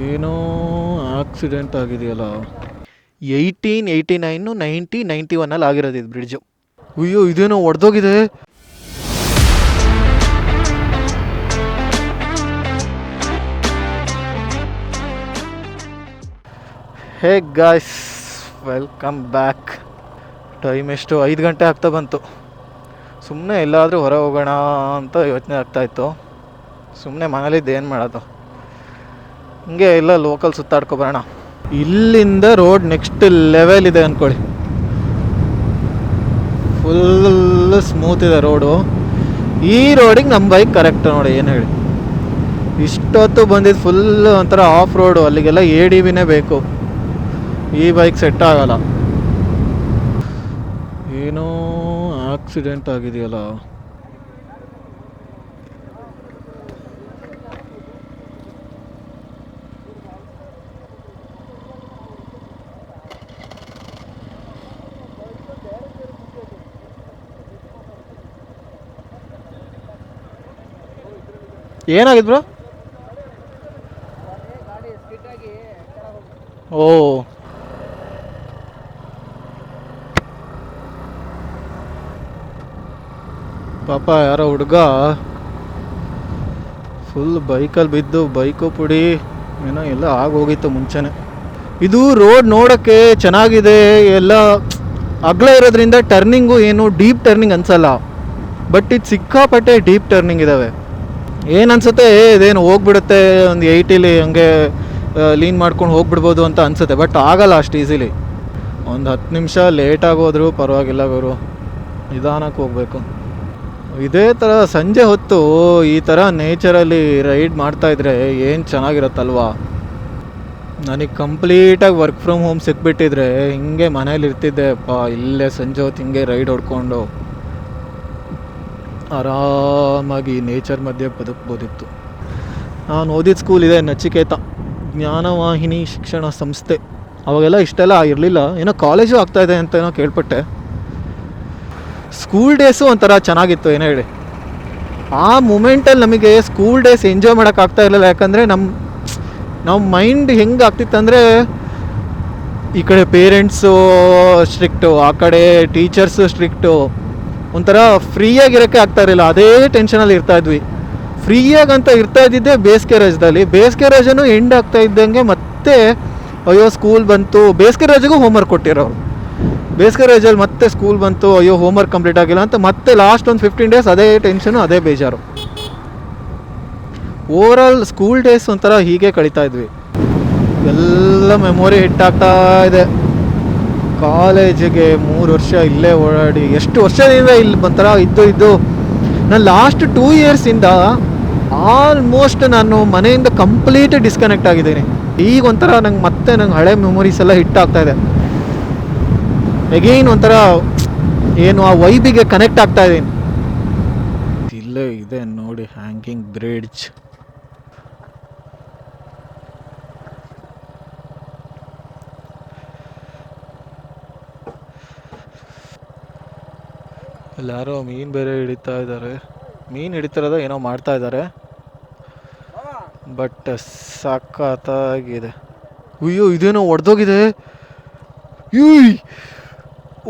ಏನೋ ಆಕ್ಸಿಡೆಂಟ್ ಆಗಿದೆಯಲ್ಲ. 1889 1991 ಆಗಿರೋದು ಇದು ಬ್ರಿಡ್ಜು. ಅಯ್ಯೋ ಇದೇನೋ ಒಡೆದೋಗಿದೆ. Hey guys, welcome back. Time ಎಷ್ಟು 5 ಗಂಟೆ ಆಗ್ತಾ ಬಂತು. ಸುಮ್ಮನೆ ಎಲ್ಲಾದರೂ ಹೊರ ಹೋಗೋಣ ಅಂತ ಯೋಚನೆ ಆಗ್ತಾಯಿತ್ತು. ಸುಮ್ಮನೆ ಮನೇಲಿದ್ದು ಏನು ಮಾಡೋದು, ಹಿಂಗೆ ಎಲ್ಲ ಲೋಕಲ್ ಸುತ್ತಾಡ್ಕೊಬರೋಣ. ಇಲ್ಲಿಂದ ರೋಡ್ ನೆಕ್ಸ್ಟ್ ಲೆವೆಲ್ ಇದೆ ಅಂದ್ಕೊಳ್ಳಿ. ಫುಲ್ ಸ್ಮೂತ್ ಇದೆ ರೋಡು. ಈ ರೋಡಿಗೆ ನಮ್ಮ ಬೈಕ್ ಕರೆಕ್ಟ್ ನೋಡಿ. ಏನು ಹೇಳಿ, ಇಷ್ಟೊತ್ತು ಬಂದಿದ್ದು ಫುಲ್ ಒಂಥರ ಆಫ್ ರೋಡು. ಅಲ್ಲಿಗೆಲ್ಲ ADVನೇ ಬೇಕು, ಈ ಬೈಕ್ ಸೆಟ್ ಆಗಲ್ಲ. ಏನೋ ಆಕ್ಸಿಡೆಂಟ್ ಆಗಿದೆಯಲ್ಲ. ಏನಾಗಿದ್ ಬ್ರೋ? ಓ, ಪಾಪ ಯಾರೋ ಹುಡುಗ ಫುಲ್ ಬೈಕಲ್ಲಿ ಬಿದ್ದು ಬೈಕು ಪುಡಿ ಏನೋ ಎಲ್ಲ ಆಗೋಗಿತ್ತು ಮುಂಚೆನೆ. ಇದು ರೋಡ್ ನೋಡೋಕ್ಕೆ ಚೆನ್ನಾಗಿದೆ, ಎಲ್ಲ ಅಗಲ ಇರೋದ್ರಿಂದ ಟರ್ನಿಂಗು ಏನು ಡೀಪ್ ಟರ್ನಿಂಗ್ ಅನ್ಸಲ್ಲ. ಬಟ್ ಇದು ಸಿಕ್ಕಾಪಟ್ಟೆ ಡೀಪ್ ಟರ್ನಿಂಗ್ ಇದ್ದಾವೆ. ಏನು ಅನ್ಸುತ್ತೆ, ಇದೇನು ಹೋಗ್ಬಿಡುತ್ತೆ ಒಂದು 80ಲಿ ಹಂಗೆ ಲೀನ್ ಮಾಡ್ಕೊಂಡು ಹೋಗ್ಬಿಡ್ಬೋದು ಅಂತ ಅನ್ಸುತ್ತೆ. ಬಟ್ ಆಗಲ್ಲ ಅಷ್ಟು ಈಸಿಲಿ. ಒಂದು 10 ನಿಮಿಷ ಲೇಟಾಗಿ ಹೋದರೂ ಪರವಾಗಿಲ್ಲ ಗುರು, ನಿಧಾನಕ್ಕೆ ಹೋಗಬೇಕು. ಇದೇ ಥರ ಸಂಜೆ ಹೊತ್ತು ಈ ಥರ ನೇಚರಲ್ಲಿ ರೈಡ್ ಮಾಡ್ತಾಯಿದ್ರೆ ಏನು ಚೆನ್ನಾಗಿರುತ್ತಲ್ವಾ. ನನಗೆ ಕಂಪ್ಲೀಟಾಗಿ ವರ್ಕ್ ಫ್ರಮ್ ಹೋಮ್ ಸಿಕ್ಬಿಟ್ಟಿದ್ರೆ ಹಿಂಗೆ ಮನೇಲಿ ಇರ್ತಿದ್ದೆ ಅಪ್ಪ. ಇಲ್ಲೇ ಸಂಜೆ ಹೊತ್ತು ಹಿಂಗೆ ರೈಡ್ ಹೊಡ್ಕೊಂಡು ಆರಾಮಾಗಿ ನೇಚರ್ ಮಧ್ಯೆ ಬದುಕ್ಬೋದಿತ್ತು. ನಾನು ಓದಿದ ಸ್ಕೂಲ್ ಇದೆ ನಚಿಕೇತ ಜ್ಞಾನವಾಹಿನಿ ಶಿಕ್ಷಣ ಸಂಸ್ಥೆ. ಅವಾಗೆಲ್ಲ ಇಷ್ಟೆಲ್ಲ ಇರಲಿಲ್ಲ, ಏನೋ ಕಾಲೇಜು ಆಗ್ತಾಯಿದೆ ಅಂತ ಏನೋ ಕೇಳ್ಪಟ್ಟೆ. ಸ್ಕೂಲ್ ಡೇಸು ಒಂಥರ ಚೆನ್ನಾಗಿತ್ತು. ಏನೋ ಹೇಳಿ, ಆ ಮೂಮೆಂಟಲ್ಲಿ ನಮಗೆ ಸ್ಕೂಲ್ ಡೇಸ್ ಎಂಜಾಯ್ ಮಾಡೋಕ್ಕಾಗ್ತಾ ಇರಲಿಲ್ಲ. ಯಾಕಂದರೆ ನಮ್ಮ ಮೈಂಡ್ ಹೆಂಗೆ ಆಗ್ತಿತ್ತಂದರೆ, ಈ ಕಡೆ ಪೇರೆಂಟ್ಸು ಸ್ಟ್ರಿಕ್ಟು, ಆ ಕಡೆ ಟೀಚರ್ಸು ಸ್ಟ್ರಿಕ್ಟು. ಒಂಥರ ಫ್ರೀಯಾಗಿರೋಕ್ಕೆ ಆಗ್ತಾ ಇರಲಿಲ್ಲ, ಅದೇ ಟೆನ್ಷನಲ್ಲಿ ಇರ್ತಾಯಿದ್ವಿ. ಫ್ರೀಯಾಗಂತ ಇರ್ತಾ ಇದ್ದಿದ್ದೆ ಬೇಸಿಗೆ ರಜದಲ್ಲಿ. ಬೇಸಿಗೆ ರಜನೂ ಎಂಡ್ ಆಗ್ತಾ ಇದ್ದಂಗೆ ಮತ್ತೆ ಅಯ್ಯೋ ಸ್ಕೂಲ್ ಬಂತು. ಬೇಸಿಗೆ ರಜೆಗೂ ಹೋಮ್ವರ್ಕ್ ಕೊಟ್ಟಿರೋರು. ಬೇಸಿಗೆ ರಜೆಯಲ್ಲಿ ಮತ್ತೆ ಸ್ಕೂಲ್ ಬಂತು, ಅಯ್ಯೋ ಹೋಮ್ವರ್ಕ್ ಕಂಪ್ಲೀಟ್ ಆಗಿಲ್ಲ ಅಂತ ಮತ್ತೆ ಲಾಸ್ಟ್ ಒಂದು 15 ಡೇಸ್ ಅದೇ ಟೆನ್ಷನು, ಅದೇ ಬೇಜಾರು. ಓವರಾಲ್ ಸ್ಕೂಲ್ ಡೇಸ್ ಒಂಥರ ಹೀಗೆ ಕಳೀತಾ ಇದ್ವಿ. ಎಲ್ಲ ಮೆಮೊರಿ ಹಿಟ್ಟಾಗ್ತಾ ಇದೆ. ಕಾಲೇಜಿಗೆ 3 ವರ್ಷ ಇಲ್ಲೇ ಓಡಾಡಿ, ಎಷ್ಟು ವರ್ಷದಿಂದ ಇಲ್ಲಿ ಒಂಥರ ಇದ್ದು ನಾನು ಲಾಸ್ಟ್ 2 ಇಯರ್ಸಿಂದ ಆಲ್ಮೋಸ್ಟ್ ನಾನು ಮನೆಯಿಂದ ಕಂಪ್ಲೀಟ್ ಡಿಸ್ಕನೆಕ್ಟ್ ಆಗಿದ್ದೀನಿ. ಈಗ ಒಂಥರ ನಂಗೆ ಹಳೆ ಮೆಮೊರೀಸ್ ಎಲ್ಲ ಹಿಟ್ಟಾಗ್ತಾ ಇದೆ. ಎಗೈನ್ ಒಂಥರ ಏನು ಆ ವೈಬಿಗೆ ಕನೆಕ್ಟ್ ಆಗ್ತಾ ಇದ್ದೀನಿ. ಇಲ್ಲೇ ಇದೆ ನೋಡಿ ಹ್ಯಾಂಗಿಂಗ್ ಬ್ರಿಡ್ಜ್. ಎಲ್ಲಾರೋ ಮೀನು ಬೇರೆ ಹಿಡಿತಾ ಇದ್ದಾರೆ. ಮೀನು ಹಿಡಿತಿರೋದ ಏನೋ ಮಾಡ್ತಾ ಇದ್ದಾರೆ. ಬಟ್ ಸಖತ್ತಾಗಿದೆ. ಅಯ್ಯೋ ಇದೇನೋ ಒಡೆದೋಗಿದೆ.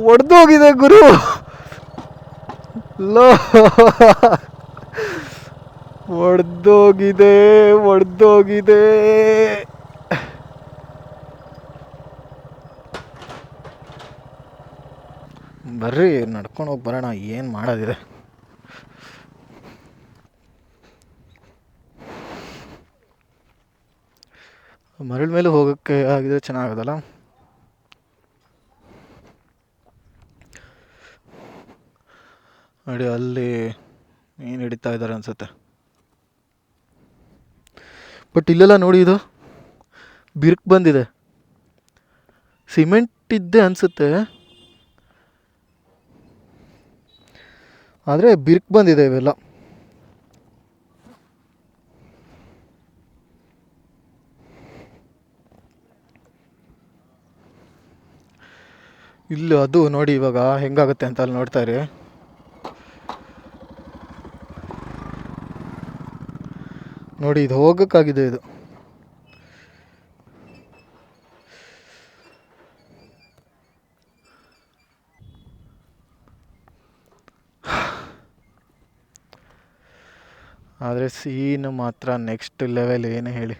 ಒಡೆದೋಗಿದೆ ಗುರು. ಲೋ, ಒಡೆದೋಗಿದೆ. ಬರ್ರಿ ನಡ್ಕೊಂಡು ಹೋಗಿ ಬರೋಣ, ಏನು ಮಾಡೋದಿದೆ. ಮರಳ ಮೇಲೆ ಹೋಗೋಕ್ಕೆ ಆಗಿದ್ರೆ ಚೆನ್ನಾಗೋದಲ್ಲ. ನೋಡಿ ಅಲ್ಲಿ ಮೀನು ಹಿಡಿತಾ ಇದ್ದಾರೆ ಅನ್ಸುತ್ತೆ. ಬಟ್ ಇಲ್ಲೆಲ್ಲ ನೋಡಿ, ಇದು ಬಿರುಕು ಬಂದಿದೆ. ಸಿಮೆಂಟ್ ಇದ್ದೇ ಅನಿಸುತ್ತೆ, ಆದರೆ ಬಿರುಕು ಬಂದಿದೆ ಇವೆಲ್ಲ. ಇಲ್ಲಿ ಅದು ನೋಡಿ ಇವಾಗ ಹೆಂಗಾಗುತ್ತೆ ಅಂತ ಅಲ್ಲಿ ನೋಡ್ತಾ ಇರಿ. ನೋಡಿ ಇದು ಹೋಗೋಕ್ಕಾಗಿದೆ ಇದು. ಆದರೆ ಸೀನು ಮಾತ್ರ ನೆಕ್ಸ್ಟ್ ಲೆವೆಲ್, ಏನು ಹೇಳಿ.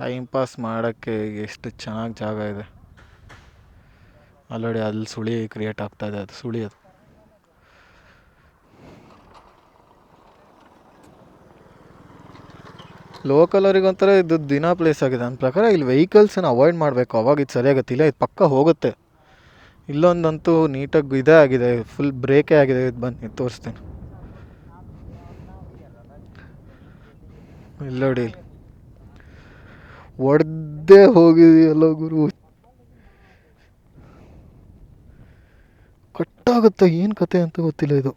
ಟೈಮ್ ಪಾಸ್ ಮಾಡೋಕ್ಕೆ ಎಷ್ಟು ಚೆನ್ನಾಗಿ ಜಾಗ ಇದೆ. ಆಲ್ರೆಡಿ ಅಲ್ಲಿ ಸುಳಿ ಕ್ರಿಯೇಟ್ ಆಗ್ತಾಯಿದೆ, ಅದು ಸುಳಿ ಅದು. ಲೋಕಲ್ ಅವ್ರಿಗೊಂಥರ ಇದು ದಿನ ಪ್ಲೇಸ್ ಆಗಿದೆ. ನನ್ನ ಪ್ರಕಾರ ಇಲ್ಲಿ ವೆಹಿಕಲ್ಸನ್ನು ಅವಾಯ್ಡ್ ಮಾಡಬೇಕು, ಅವಾಗ ಇದು ಸರಿಯಾಗತ್ತಿಲ್ಲ. ಇದು ಪಕ್ಕ ಹೋಗುತ್ತೆ. ಇಲ್ಲೊಂದಂತೂ ನೀಟಾಗಿ ಇದೇ ಆಗಿದೆ, ಫುಲ್ ಬ್ರೇಕೇ ಆಗಿದೆ. ಇದು ಬನ್ನಿ ತೋರಿಸ್ತೀನಿ. ಇಲ್ಲ ನೋಡಿ, ಒಡೆದೇ ಹೋಗಿದೆಯಲ್ಲ ಗುರು. ಕಟ್ಟಾಗುತ್ತಾ ಏನು ಕತೆ ಅಂತ ಗೊತ್ತಿಲ್ಲ. ಇದು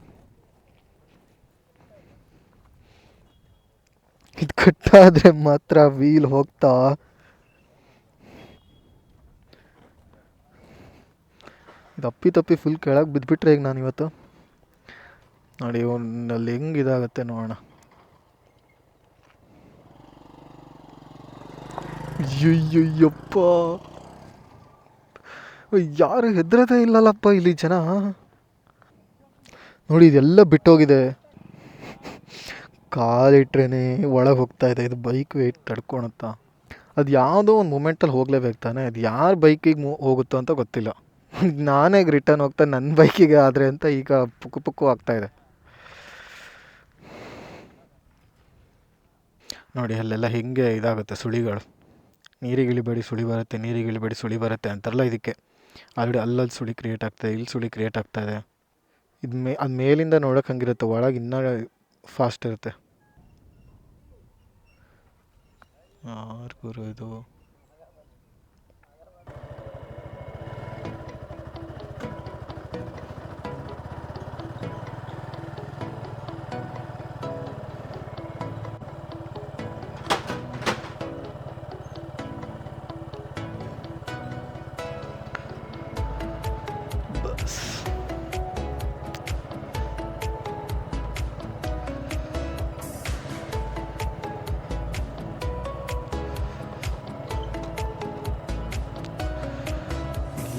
ಕಟ್ಟಾದರೆ ಮಾತ್ರ ವೀಲ್ ಹೋಗ್ತಾ. ಇದು ತಪ್ಪಿ ಫುಲ್ ಕೆಳಗೆ ಬಿದ್ದುಬಿಟ್ರೆ ಈಗ ನಾನು ಇವತ್ತು ನೋಡಿ ಅಲ್ಲಿ ಹೆಂಗೆ ಇದಾಗತ್ತೆ ನೋಡೋಣ. ಅಯ್ಯಯ್ಯಪ್ಪ, ಯಾರು ಹೆದರದೇ ಇಲ್ಲಲ್ಲಪ್ಪ ಇಲ್ಲಿ ಜನ. ನೋಡಿ ಇದೆಲ್ಲ ಬಿಟ್ಟೋಗಿದೆ, ಕಾಲಿಟ್ರೇ ಒಳಗೆ ಹೋಗ್ತಾ ಇದೆ. ಇದು ಬೈಕ್ ವೆಯ್ಟ್ ತಡ್ಕೊಳುತ್ತಾ? ಅದು ಯಾವುದೋ ಒಂದು ಮೂಮೆಂಟಲ್ಲಿ ಹೋಗಲೇಬೇಕು ತಾನೆ. ಅದು ಯಾರ ಬೈಕಿಗೆ ಹೋಗುತ್ತೋ ಅಂತ ಗೊತ್ತಿಲ್ಲ. ನಾನೇ ರಿಟರ್ನ್ ಹೋಗ್ತಾ ನನ್ನ ಬೈಕಿಗೆ ಆದರೆ ಅಂತ ಈಗ ಪುಕ್ಕು ಆಗ್ತಾಯಿದೆ. ನೋಡಿ ಅಲ್ಲೆಲ್ಲ ಹಿಂಗೆ ಇದಾಗುತ್ತೆ ಸುಳಿಗಳು. ನೀರಿಗೆ ಇಳಿಬೇಡಿ ಸುಳಿ ಬರುತ್ತೆ, ನೀರಿಗೆ ಇಳಿಬೇಡಿ ಸುಳಿ ಬರುತ್ತೆ ಅಂತಾರಲ್ಲ, ಇದಕ್ಕೆ ಆಲ್ರೆಡಿ ಅಲ್ಲಲ್ಲಿ ಸುಳಿ ಕ್ರಿಯೇಟ್ ಆಗ್ತಾಯಿದೆ, ಇಲ್ಲಿ ಸುಳಿ ಕ್ರಿಯೇಟ್ ಆಗ್ತಾಯಿದೆ. ಇದು ಅದು ಮೇಲಿಂದ ನೋಡೋಕೆ ಹಂಗಿರುತ್ತೆ, ಒಳಗೆ ಇನ್ನೂ ಫಾಸ್ಟ್ ಇರುತ್ತೆ. ಯಾರು ಗುರು ಇದು?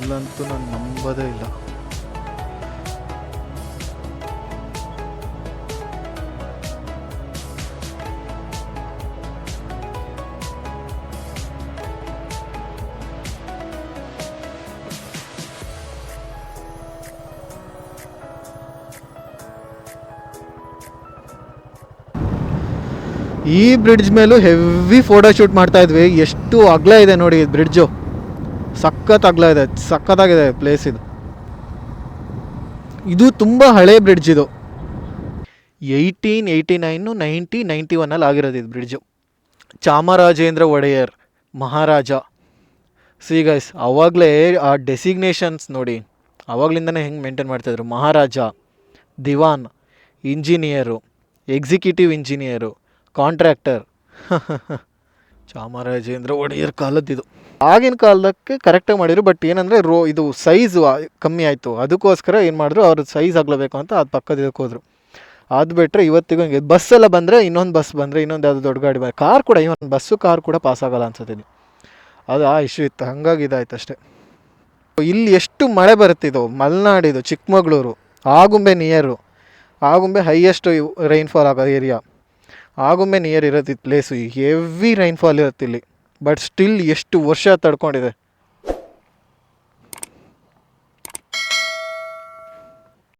ಇಲ್ಲಂತೂ ನಾನು ನಂಬೋದೇ ಇಲ್ಲ. ಈ ಬ್ರಿಡ್ಜ್ ಮೇಲೂ ಹೆವಿ ಫೋಟೋ ಶೂಟ್ ಮಾಡ್ತಾ ಇದ್ವಿ. ಎಷ್ಟು ಅಗಲ ಇದೆ ನೋಡಿ ಇದು ಬ್ರಿಡ್ಜು, ಸಖತ್ ಅಗಲ ಇದೆ, ಸಖತ್ತಾಗಿದೆ ಪ್ಲೇಸ್ ಇದು. ಇದು ತುಂಬ ಹಳೆ ಬ್ರಿಡ್ಜ್. ಇದು 1889 1991 ಆಗಿರೋದು ಇದು bridge. Chamarajendra Wodeyar maharaja. See guys, ಆವಾಗಲೇ ಆ ಡೆಸಿಗ್ನೇಷನ್ಸ್ ನೋಡಿ, ಆವಾಗಲಿಂದನೇ ಹೆಂಗೆ ಮೇಂಟೈನ್ ಮಾಡ್ತಾಯಿದ್ರು. ಮಹಾರಾಜ, ದಿವಾನ್, engineer, executive engineer, contractor. Chamarajendra Wodeyar ಕಾಲದ್ದಿದು. ಆಗಿನ ಕಾಲದಕ್ಕೆ ಕರೆಕ್ಟಾಗಿ ಮಾಡಿದ್ರು. ಬಟ್ ಏನಂದರೆ ಇದು ಸೈಜು ಕಮ್ಮಿ ಆಯಿತು. ಅದಕ್ಕೋಸ್ಕರ ಏನು ಮಾಡಿದ್ರು, ಅವ್ರ ಸೈಜ್ ಆಗಲೇಬೇಕು ಅಂತ ಅದು ಪಕ್ಕದ ಇದಕ್ಕೆ ಹೋದರು. ಅದು ಬಿಟ್ಟರೆ ಇವತ್ತಿಗೂ ಹಿಂಗೆ ಬಸ್ಸೆಲ್ಲ ಬಂದರೆ, ಇನ್ನೊಂದು ಬಸ್ ಬಂದರೆ ಇನ್ನೊಂದು ಯಾವುದು ದೊಡ್ಡ ಗಾಡಿ ಬಂದರೆ, ಕಾರ್ ಕೂಡ, ಇವನ್ ಬಸ್ಸು ಕಾರ್ ಕೂಡ ಪಾಸ್ ಆಗೋಲ್ಲ ಅನ್ಸುತ್ತೆ. ಅದು ಆ ಇಶ್ಯೂ ಇತ್ತು, ಹಾಗಾಗಿ ಇದಾಯ್ತು ಅಷ್ಟೇ. ಇಲ್ಲಿ ಎಷ್ಟು ಮಳೆ ಬರುತ್ತಿದ್ದು, ಮಲೆನಾಡಿದು, Chikkamagaluru, Agumbe near. Agumbe highest rainfall ಆಗೋ ಏರಿಯಾ. ಆಗುಂಬೆ ನಿಯರ್ ಇರೋದು ಪ್ಲೇಸು, ಹೆವಿ ರೈನ್ಫಾಲ್ ಇರುತ್ತೆ ಇಲ್ಲಿ. ಬಟ್ ಸ್ಟಿಲ್ ಎಷ್ಟು ವರ್ಷ ತಡ್ಕೊಂಡಿದೆ.